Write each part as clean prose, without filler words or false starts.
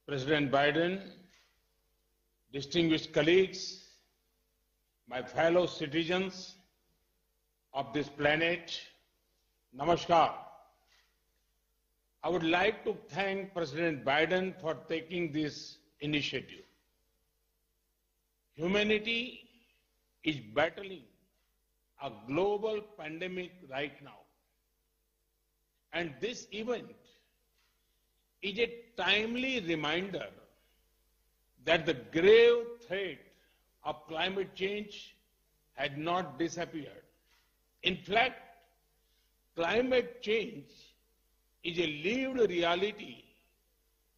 President Biden, distinguished colleagues, my fellow citizens of this planet, Namaskar. I would like to thank President Biden for taking this initiative. Humanity is battling a global pandemic right now. And this event is a timely reminder that the grave threat of climate change had not disappeared. In fact, climate change is a lived reality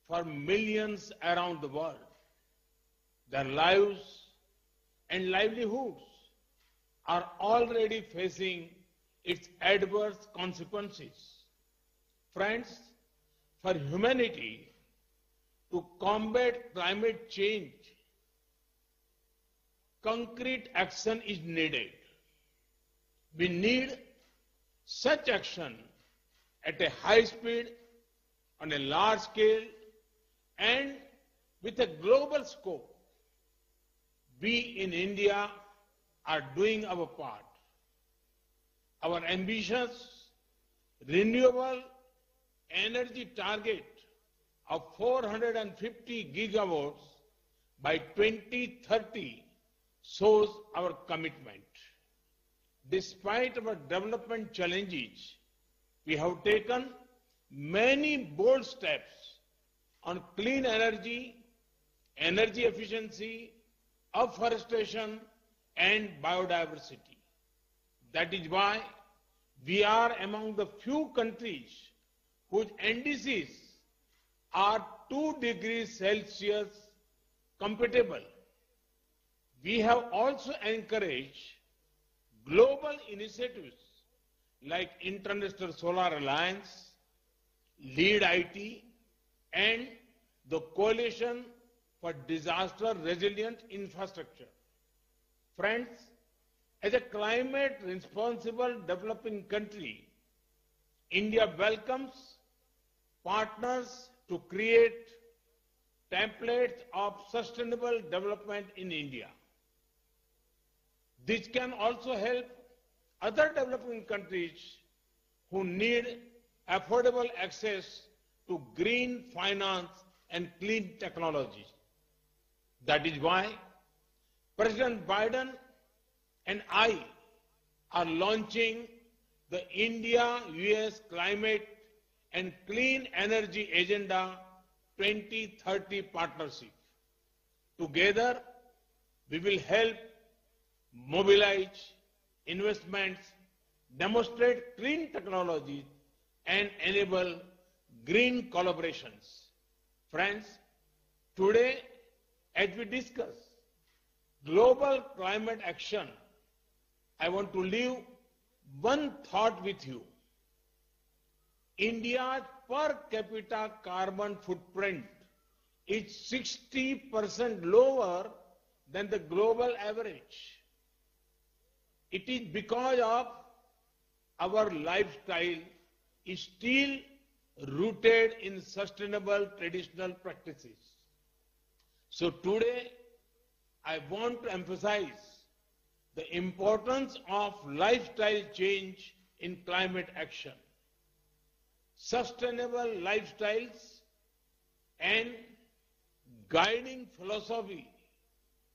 for millions around the world. Their lives and livelihoods are already facing its adverse consequences. Friends, for humanity to combat climate change, concrete action is needed. We need such action at a high speed, on a large scale, and with a global scope. We in India are doing our part. Our ambitious renewable energy target of 450 gigawatts by 2030 shows our commitment. Despite our development challenges, we have taken many bold steps on clean energy, energy efficiency, afforestation, and biodiversity. That is why we are among the few countries whose NDCs are 2 degrees Celsius compatible. We have also encouraged global initiatives like International Solar Alliance, LEAD IT, and the Coalition for Disaster Resilient Infrastructure. Friends, as a climate responsible developing country, India welcomes partners to create templates of sustainable development in India. This can also help other developing countries who need affordable access to green finance and clean technologies. That is why President Biden and I are launching the India-US Climate and Clean Energy Agenda 2030 Partnership. Together, we will help mobilize investments, demonstrate clean technologies, and enable green collaborations. Friends, today, as we discuss global climate action, I want to leave one thought with you. India's per capita carbon footprint is 60% lower than the global average. It is because of our lifestyle is still rooted in sustainable traditional practices. So today, I want to emphasize the importance of lifestyle change in climate action. Sustainable lifestyles and guiding philosophy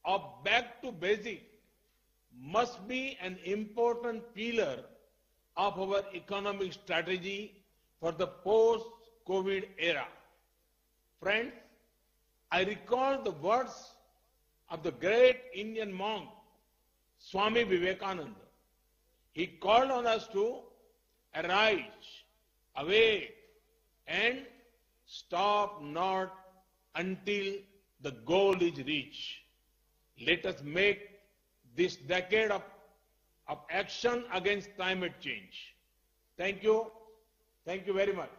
of back to basic must be an important pillar of our economic strategy for the post-COVID era. Friends, I recall the words of the great Indian monk, Swami Vivekananda. He called on us to arise, awake, and stop not until the goal is reached. Let us make this decade of action against climate change. Thank you. Thank you very much.